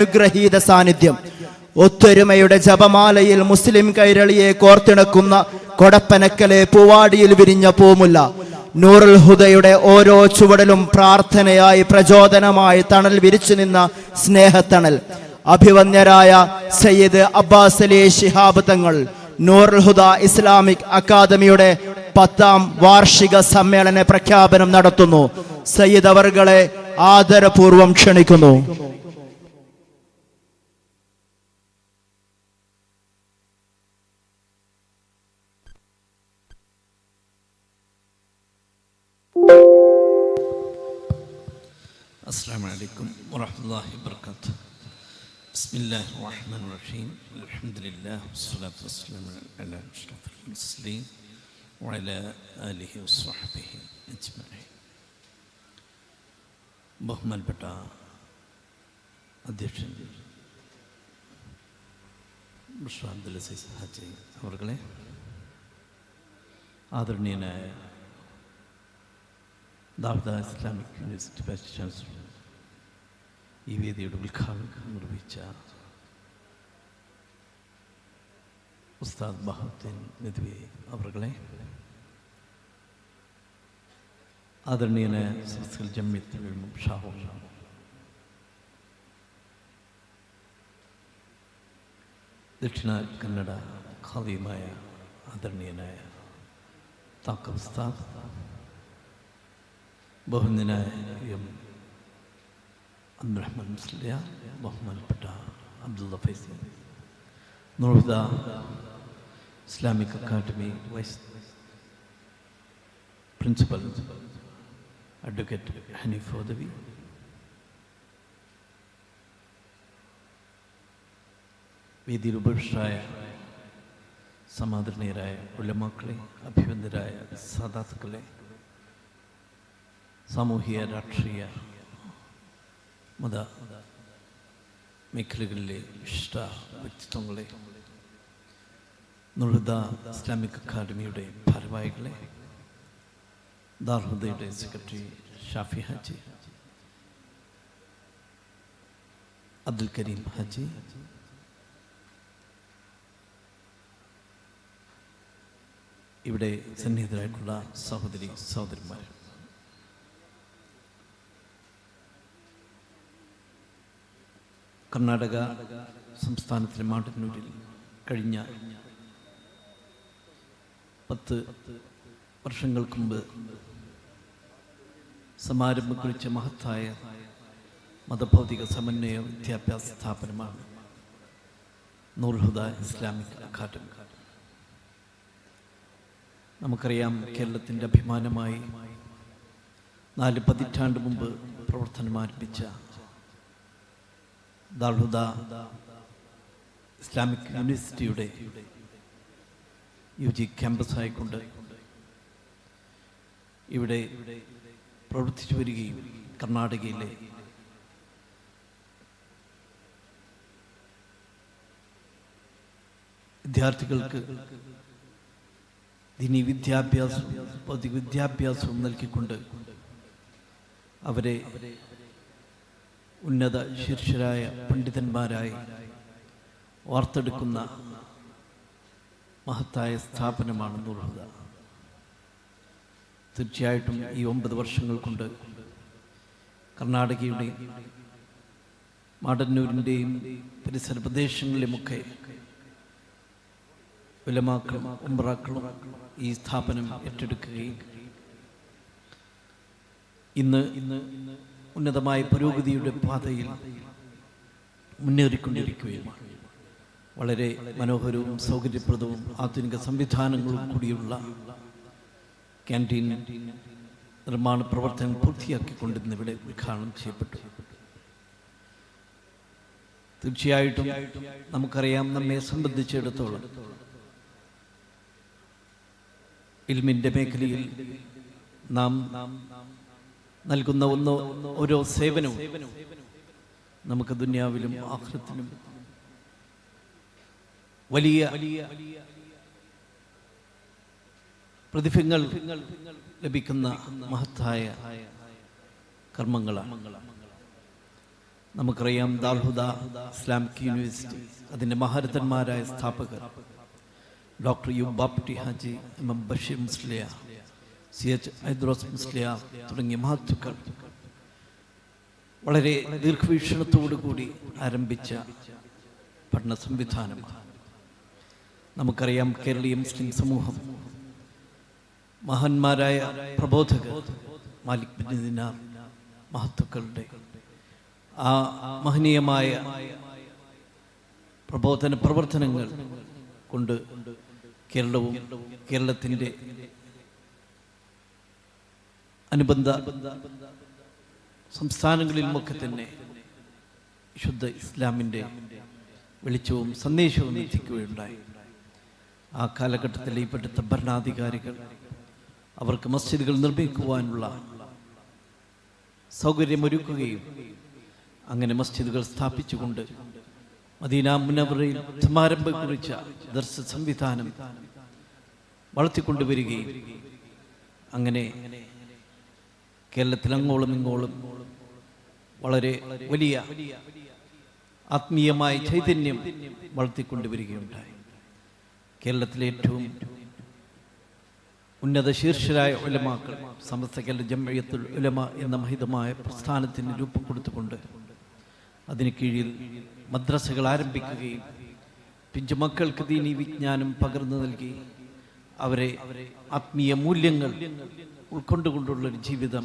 അനുഗ്രഹീത സാന്നിധ്യം. ഒത്തൊരുമയുടെ ജപമാലയിൽ മുസ്ലിം കൈരളിയെ കോർത്തിണക്കുന്ന കൊടപ്പനക്കലെ പൂവാടിയിൽ വിരിഞ്ഞ പൂമുല്ല. നൂറുൽ ഹുദയുടെ ഓരോ ചുവടലും പ്രാർത്ഥനയായി പ്രചോദനമായി തണൽ വിരിച്ചു നിന്ന സ്നേഹത്തണൽ. അഭിവന്യരായ സയ്യിദ് അബ്ബാസ് അലി ശിഹാബ് തങ്ങൾ നൂറുൽ ഹുദ ഇസ്ലാമിക് അക്കാദമിയുടെ 10ാം വാർഷിക സമ്മേളന പ്രഖ്യാപനം നടത്തുന്നു. സയ്യിദ് അവർകളെ ആദരപൂർവം ക്ഷണിക്കുന്നു. السلام عليكم ورحمة الله وبركاته. بسم الله الرحمن الرحيم. الحمد لله والصلاة والسلام على أشرف المرسلين وعلى آله وصحبه أجمعين. ബഹുമാനപ്പെട്ട അധ്യക്ഷൻ അബ്ദുൽ അസീസ് ഹാജി അവർകളെ, ആദരണീയനായ ദാവൂദ ഇസ്ലാമിക് യൂണിവേഴ്സിറ്റി വൈസ് ചാൻസലർ, ഈ വേദിയുടെ ഉദ്ഘാടനം നിർവഹിച്ച ഉസ്താദ് ബഹാഉദ്ദീൻ നദ്വി അവർകളെ, ആദരണീയനായ സദസ്സുൽ ജംഇയ്യത്തുൽ ഉലമ ഷാഹു, ദക്ഷിണ കന്നഡ ഖാദിയുമായ ആദരണീയനായ താക്കർ ഉസ്താദ്, ബഹുമാന്യനായ എം അബ്ദുറഹ്മാൻ മുസ്ലിയാർ, ബഹുമാനപ്പെട്ട Abdulla Faizy, Noorul Huda Islamic academy vice principal advocate Hanif Udavi, വേദിയിൽ ഉപവിഷ്ടരായ സമാദരണീയരായ ഉലമാക്കളെ, അഭിവന്ദരായ സാദാത്തുക്കളെ, സാമൂഹിക രാഷ്ട്രീയ മത മേഖലകളിലെ വിശിഷ്ട വ്യക്തിത്വങ്ങളെ, നൂറുൽ ഹുദ ഇസ്ലാമിക് അക്കാദമിയുടെ ഭാരവാഹികളെ, ദാറുൽ ഹുദയുടെ സെക്രട്ടറി ഷാഫി ഹാജി, അബ്ദുൽ കരീം ഹാജി, ഇവിടെ സന്നിഹിതരായിട്ടുള്ള സഹോദരി സഹോദരന്മാർ, കർണാടക സംസ്ഥാനത്തിലെ മാട്ടന്നൂരിൽ കഴിഞ്ഞ 10 വർഷങ്ങൾക്ക് മുമ്പ് സമാരംഭം കുറിച്ച മഹത്തായ മതഭൗതിക സമന്വയ വിദ്യാഭ്യാസ സ്ഥാപനമാണ് നൂറുൽ ഹുദ ഇസ്ലാമിക് അക്കാദമി. നമുക്കറിയാം, കേരളത്തിൻ്റെ അഭിമാനമായി 4 പതിറ്റാണ്ട് മുമ്പ് പ്രവർത്തനം ആരംഭിച്ച ദാറുൽ ഹുദ ഇസ്ലാമിക് യൂണിവേഴ്സിറ്റിയുടെ UG ക്യാമ്പസായിക്കൊണ്ട് ഇവിടെ പ്രവർത്തിച്ചു വരികയും കർണാടകയിലെ വിദ്യാർത്ഥികൾക്ക് ദീനി വിദ്യാഭ്യാസവും ഭൗതിക വിദ്യാഭ്യാസവും നൽകിക്കൊണ്ട് അവരെ ഉന്നത ശീർഷരായ പണ്ഡിതന്മാരായി വാർത്തെടുക്കുന്ന മഹത്തായ സ്ഥാപനമാണ് നൂറുൽ ഹുദ. തീർച്ചയായിട്ടും ഈ 9 വർഷങ്ങൾ കൊണ്ട് കർണാടകയുടെയും മാടന്നൂരിൻ്റെയും പരിസര പ്രദേശങ്ങളിലുമൊക്കെ ഉലമാക്കളും ഉംറാക്കളും ഈ സ്ഥാപനം ഏറ്റെടുക്കുകയും ഇന്ന് ഉന്നതമായ പുരോഗതിയുടെ പാതയിൽ മുന്നേറിക്കൊണ്ടിരിക്കുകയുമാണ്. വളരെ മനോഹരവും സൗകര്യപ്രദവും ആധുനിക സംവിധാനങ്ങളും കൂടിയുള്ള ക്യാൻറ്റീൻ നിർമ്മാണ പ്രവർത്തനം പൂർത്തിയാക്കിക്കൊണ്ടിരുന്ന ഇവിടെ ഉദ്ഘാടനം ചെയ്യപ്പെട്ടു. തീർച്ചയായിട്ടും നമുക്കറിയാം, നമ്മെ സംബന്ധിച്ചിടത്തോളം ഇൽമിൻ്റെ മേഖലയിൽ നാം നൽകുന്ന ഓരോ സേവനവും നമുക്ക് ദുനിയാവിലും ആഖിറത്തിലും വലിയ പ്രതിഫലങ്ങൾ ലഭിക്കുന്ന മഹത്തായ കർമ്മങ്ങളാണ്. നമുക്കറിയാം ദാൽഹുദ ഇസ്ലാമിക് യൂണിവേഴ്സിറ്റി, അതിൻ്റെ മഹാരഥന്മാരായ സ്ഥാപകർ doctor U Bapti Haji, M Basheer Musliya, CH Aidros Musliya തുടങ്ങിയ മഹത്തുക്കൾ വളരെ ദീർഘവീക്ഷണത്തോടു കൂടി ആരംഭിച്ച പഠന സംവിധാനം. നമുക്കറിയാം കേരളീയ മുസ്ലിം സമൂഹം മഹാന്മാരായ പ്രബോധകർ മാലിക് ബിൻ ദിനാർ മഹത്തുക്കളുടെ ആ മഹനീയമായ പ്രബോധന പ്രവർത്തനങ്ങൾ കൊണ്ട് കേരളവും കേരളത്തിൻ്റെ അനുബന്ധ സംസ്ഥാനങ്ങളിലുമൊക്കെ തന്നെ ശുദ്ധ ഇസ്ലാമിൻ്റെ വെളിച്ചവും സന്ദേശവും എത്തിക്കുകയുണ്ടായി. ആ കാലഘട്ടത്തിൽ ഇവിടുത്തെ ഭരണാധികാരികൾ അവർക്ക് മസ്ജിദുകൾ നിർമ്മിക്കുവാനുള്ള സൗകര്യമൊരുക്കുകയും അങ്ങനെ മസ്ജിദുകൾ സ്ഥാപിച്ചുകൊണ്ട് മദീന മുനവ്വറയിൽ സമാരംഭം കുറിച്ച ദർസ് സംവിധാനം വളർത്തിക്കൊണ്ടുവരികയും അങ്ങനെ കേരളത്തിൽ അങ്ങോളം ഇങ്ങോളം വളരെ വലിയ ആത്മീയമായ ചൈതന്യം വളർത്തിക്കൊണ്ടുവരികയുണ്ടായി. കേരളത്തിലെ ഏറ്റവും ഉന്നത ശീർഷരായ ഉലമാക്കൾ സമസ്ത കേരള ജംഇയ്യത്തുൽ ഉലമ എന്ന മഹിതമായ പ്രസ്ഥാനത്തിന് രൂപം കൊടുത്തുകൊണ്ട് അതിന് കീഴിൽ മദ്രസകൾ ആരംഭിക്കുകയും പിഞ്ചുമക്കൾക്ക് ദീനീ വിജ്ഞാനം പകർന്നു നൽകി അവരെ ആത്മീയ മൂല്യങ്ങൾ ഉൾക്കൊണ്ടുകൊണ്ടുള്ളൊരു ജീവിതം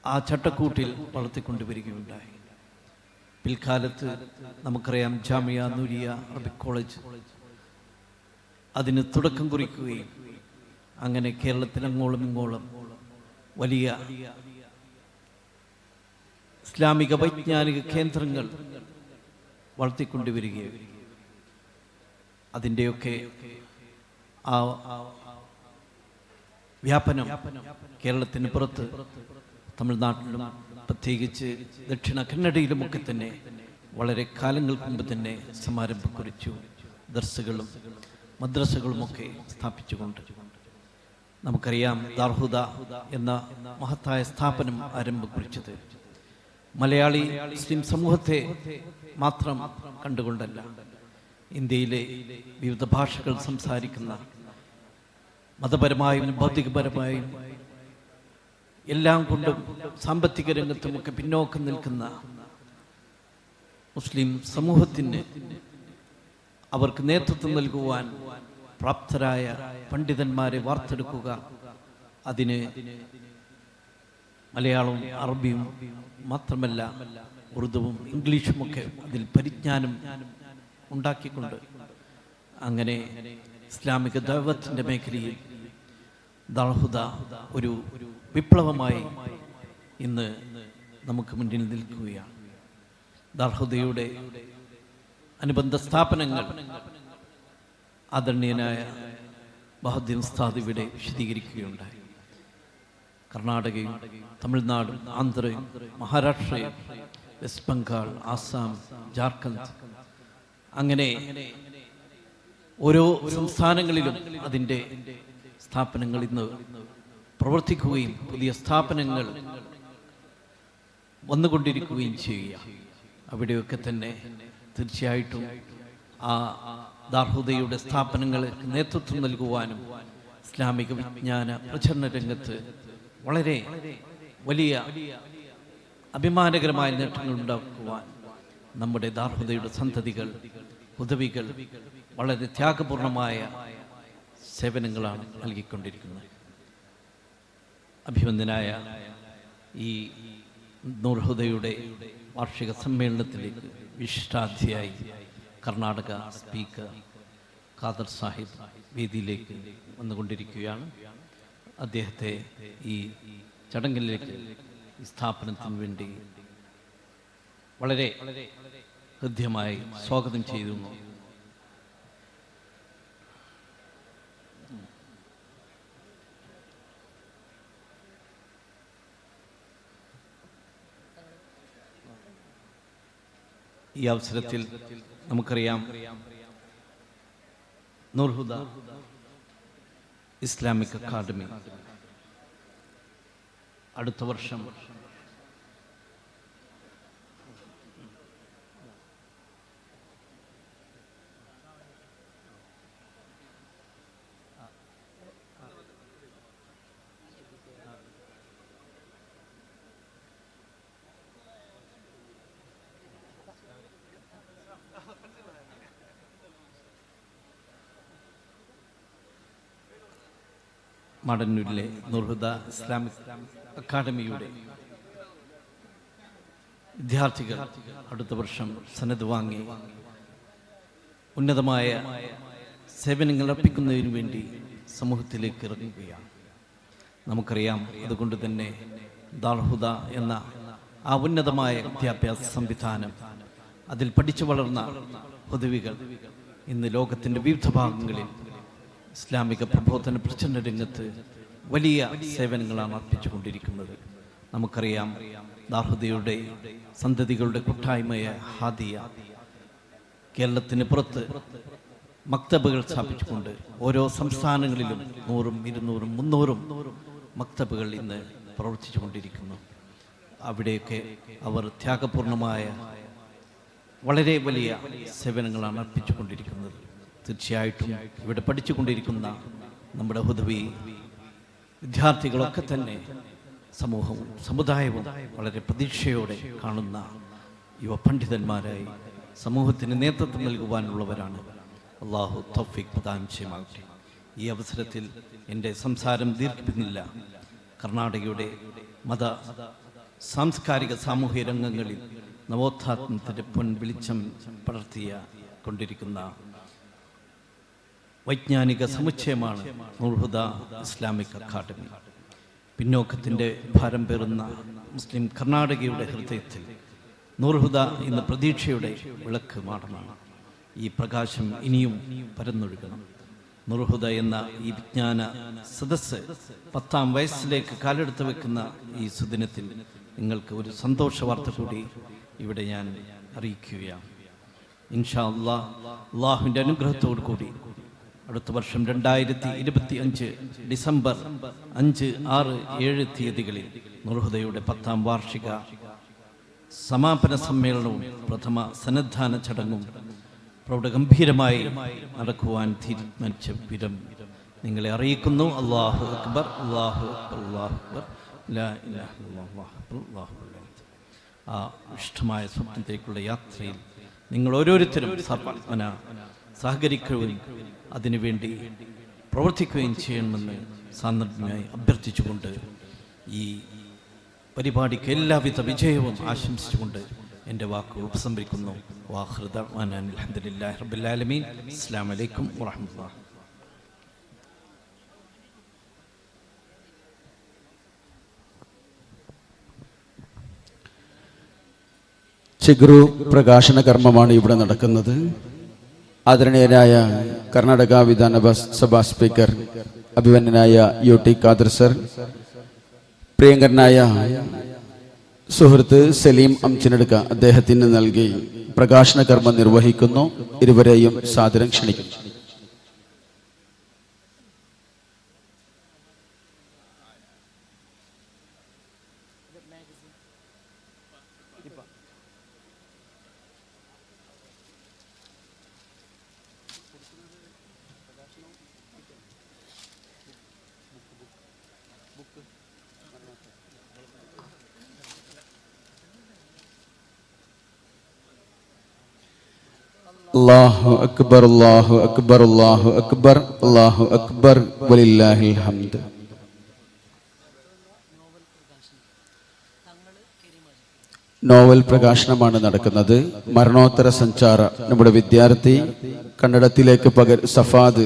ആ ചട്ടക്കൂട്ടിൽ വളർത്തിക്കൊണ്ടുവരികയുണ്ടായി. പിൽക്കാലത്ത് നമുക്കറിയാം ജാമിയ നൂരിയ അറബിക് കോളേജ് അതിന് തുടക്കം കുറിക്കുകയും അങ്ങനെ കേരളത്തിൽ അങ്ങോളം ഇങ്ങോളം വലിയ ഇസ്ലാമിക വൈജ്ഞാനിക കേന്ദ്രങ്ങൾ വളർത്തിക്കൊണ്ടുവരികയും അതിൻ്റെയൊക്കെ ആ വ്യാപനം കേരളത്തിന് പുറത്ത് തമിഴ്നാട്ടിലും പ്രത്യേകിച്ച് ദക്ഷിണ കന്നഡയിലുമൊക്കെ തന്നെ വളരെ കാലങ്ങൾക്ക് മുമ്പ് തന്നെ സമാരംഭം കുറിച്ചു. ദർസുകളും മദ്രസകളുമൊക്കെ സ്ഥാപിച്ചുകൊണ്ട് നമുക്കറിയാം ദാർഹുദ എന്ന മഹത്തായ സ്ഥാപനം ആരംഭം കുറിച്ചത് മലയാളി മുസ്ലിം സമൂഹത്തെ മാത്രം കണ്ടുകൊണ്ടല്ല, ഇന്ത്യയിലെ വിവിധ ഭാഷകൾ സംസാരിക്കുന്ന മതപരമായും ഭൗതികപരമായും എല്ലാം കൊണ്ടും സാമ്പത്തിക രംഗത്തുമൊക്കെ പിന്നോക്കം നിൽക്കുന്ന മുസ്ലിം സമൂഹത്തിന് അവർക്ക് നേതൃത്വം നൽകുവാൻ പ്രാപ്തരായ പണ്ഡിതന്മാരെ വാർത്തെടുക്കുക, അതിന് മലയാളവും അറബിയും മാത്രമല്ല ഉറുദുവും ഇംഗ്ലീഷുമൊക്കെ അതിൽ പരിജ്ഞാനം ഉണ്ടാക്കിക്കൊണ്ട് അങ്ങനെ ഇസ്ലാമിക ദഅവത്തിന്റെ മേഖലയിൽ ദാൽഹുദ ഒരു വിപ്ലവമായി ഇന്ന് നമുക്ക് മുന്നിൽ നിൽക്കുകയാണ്. ദാൽഹുദയുടെ അനുബന്ധ സ്ഥാപനങ്ങൾ ആദരണീയനായ ബഹദ്ദീൻ ഉസ്താദ് ഇവിടെ വിശദീകരിക്കുകയുണ്ടായി. കർണാടകയും തമിഴ്നാടും ആന്ധ്രയും മഹാരാഷ്ട്രയും വെസ്റ്റ് ബംഗാൾ, ആസാം, ജാർഖണ്ഡ് അങ്ങനെ ഓരോ സംസ്ഥാനങ്ങളിലും അതിൻ്റെ സ്ഥാപനങ്ങൾ ഇന്ന് പ്രവർത്തിക്കുകയും പുതിയ സ്ഥാപനങ്ങൾ വന്നുകൊണ്ടിരിക്കുകയും ചെയ്യുക. അവിടെയൊക്കെ തന്നെ തീർച്ചയായിട്ടും ആ ദാർഹുദയുടെ സ്ഥാപനങ്ങൾക്ക് നേതൃത്വം നൽകുവാനും ഇസ്ലാമിക വിജ്ഞാന പ്രചരണ രംഗത്ത് വളരെ വലിയ അഭിമാനകരമായ നേട്ടങ്ങൾ ഉണ്ടാക്കുവാൻ നമ്മുടെ ദാർഹുദയുടെ സന്തതികൾ ഉദവികൾ വളരെ ത്യാഗപൂർണമായ സേവനങ്ങളാണ് നൽകിക്കൊണ്ടിരിക്കുന്നത്. അഭിവന്ദനായ ഈ നൂർഹുദയുടെ വാർഷിക സമ്മേളനത്തിലേക്ക് വിശിഷ്ടാതിഥിയായി കർണാടക സ്പീക്കർ ഖാദർ സാഹിബ് വേദിയിലേക്ക് വന്നുകൊണ്ടിരിക്കുകയാണ്. അദ്ദേഹത്തെ ഈ ചടങ്ങിലേക്ക് ഈ സ്ഥാപനത്തിന് വേണ്ടി വളരെ ഹൃദ്യമായി സ്വാഗതം ചെയ്തിരുന്നു. ഈ അവസരത്തിൽ നമുക്കറിയാം നൂർഹുദ ഇസ്ലാമിക് അക്കാദമി അടുത്ത വർഷം മാടന്നൂരിലെ നൂർഹുദ ഇസ്ലാമിക് അക്കാദമിയുടെ വിദ്യാർത്ഥികൾ അടുത്ത വർഷം സനത് വാങ്ങി ഉന്നതമായ സേവനങ്ങൾ അർപ്പിക്കുന്നതിനു വേണ്ടി സമൂഹത്തിലേക്ക് ഇറങ്ങുകയാണ്. നമുക്കറിയാം, അതുകൊണ്ട് തന്നെ ദാർഹുദ എന്ന ആ ഉന്നതമായ വിദ്യാഭ്യാസ സംവിധാനം, അതിൽ പഠിച്ചു വളർന്ന ഹുദവികൾ ഇന്ന് ലോകത്തിൻ്റെ വിവിധ ഭാഗങ്ങളിൽ ഇസ്ലാമിക പ്രബോധന പ്രചരണ രംഗത്ത് വലിയ സേവനങ്ങളാണ് അർപ്പിച്ചുകൊണ്ടിരിക്കുന്നത്. നമുക്കറിയാം, ദാർഹുദയുടെ സന്തതികളുടെ കൂട്ടായ്മയ ഹാദിയ കേരളത്തിന് പുറത്ത് മക്തബുകൾ സ്ഥാപിച്ചുകൊണ്ട് ഓരോ സംസ്ഥാനങ്ങളിലും 100, 200, 300 മക്തബുകൾ ഇന്ന് പ്രവർത്തിച്ചു കൊണ്ടിരിക്കുന്നു. അവിടെയൊക്കെ അവർ ത്യാഗപൂർണമായ വളരെ വലിയ സേവനങ്ങളാണ് അർപ്പിച്ചുകൊണ്ടിരിക്കുന്നത്. തീർച്ചയായിട്ടും ഇവിടെ പഠിച്ചുകൊണ്ടിരിക്കുന്ന നമ്മുടെ ഹുദവി വിദ്യാർത്ഥികളൊക്കെ തന്നെ സമൂഹവും സമുദായവും വളരെ പ്രതീക്ഷയോടെ കാണുന്ന യുവ പണ്ഡിതന്മാരായി സമൂഹത്തിന് നേതൃത്വം നൽകുവാനുള്ളവരാണ്. അള്ളാഹു തൗഫീഖ് പ്രദാനം ചെയ്യുമാകട്ടെ. ഈ അവസരത്തിൽ എൻ്റെ സംസാരം ദീർഘിപ്പിക്കുന്നില്ല. കർണാടകയുടെ മത സാംസ്കാരിക സാമൂഹിക രംഗങ്ങളിൽ നവോത്ഥാനത്തിൻ്റെ വെളിച്ചം പടർത്തിയ കൊണ്ടിരിക്കുന്ന വൈജ്ഞാനിക സമുച്ചയമാണ് നൂർഹുദ ഇസ്ലാമിക് അക്കാദമി. പിന്നോക്കത്തിൻ്റെ ഭാരം പേറുന്ന മുസ്ലിം കർണാടകയുടെ ഹൃദയത്തിൽ നൂർഹുദ ഇന്ന് പ്രതീക്ഷയുടെ വിളക്ക് മാടമാണ്. ഈ പ്രകാശം ഇനിയും പരന്നൊഴുകണം. നൂർഹുദ എന്ന ഈ വിജ്ഞാന സദസ്സ് 10ാം വയസ്സിലേക്ക് കാലെടുത്ത് വെക്കുന്ന ഈ സുദിനത്തിൽ നിങ്ങൾക്ക് ഒരു സന്തോഷ വാർത്ത കൂടി ഇവിടെ ഞാൻ അറിയിക്കുകയാണ്. ഇൻഷാ അല്ലാഹ്, അള്ളാഹുവിൻ്റെ അനുഗ്രഹത്തോടു കൂടി അടുത്ത വർഷം 2025 ഡിസംബർ 5, 6, 7 തീയതികളിൽ നൂർഹുദയുടെ 10ാം വാർഷിക സമാപന സമ്മേളനവും പ്രഥമ സന്നദ്ധാന ചടങ്ങും പ്രൗഢഗംഭീരമായി നടക്കുവാൻ തീരുമാനിച്ച വിധം നിങ്ങളെ അറിയിക്കുന്നു. അല്ലാഹു അക്ബർ, അല്ലാഹു അക്ബർ, അല്ലാഹു അക്ബർ, ലാ ഇലാഹ ഇല്ലല്ലാഹ്, അല്ലാഹു അക്ബർ. ആ ഇഷ്ടമായ സ്വപ്നത്തിലേക്കുള്ള യാത്രയിൽ നിങ്ങൾ ഓരോരുത്തരും സഹകരിക്കുകയും അതിനുവേണ്ടി പ്രവർത്തിക്കുകയും ചെയ്യണമെന്ന് സാന്ദർഭ്യമായി അഭ്യർത്ഥിച്ചുകൊണ്ട് ഈ പരിപാടിക്ക് എല്ലാവിധ വിജയവും ആശംസിച്ചുകൊണ്ട് എൻ്റെ വാക്കുകൾ ഉപസംഹരിക്കുന്നു. വാഖിറു ദഅ്വാനാ അൽഹംദുലില്ലാഹി റബ്ബിൽ ആലമീൻ. അസ്സലാമു അലൈക്കും വറഹ്മത്തുള്ളാഹി. ചിഗ്രു പ്രകാശന കർമ്മമാണ് ഇവിടെ നടക്കുന്നത്. ആദരണീയനായ കർണാടക വിധാനസഭാ സ്പീക്കർ അഭിമന്യനായ UT ഖാദർ സർ, പ്രിയങ്കരനായ സുഹൃത്ത് സലീം അംചനടുക്ക അദ്ദേഹത്തിന് നൽകി പ്രകാശന കർമ്മം നിർവഹിക്കുന്നു. ഇരുവരെയും സാദരം ക്ഷണിക്കുന്നു. അല്ലാഹു അക്ബർ, അല്ലാഹു അക്ബർ, അല്ലാഹു അക്ബർ, അല്ലാഹു അക്ബർ, വലില്ലാഹിൽ ഹംദ്. നോവൽ പ്രകാശനമാണ് നടക്കുന്നത്. മരണോത്തര സഞ്ചാര നമ്മുടെ വിദ്യാർത്ഥി കന്നഡത്തിലേക്ക് സഫാദ്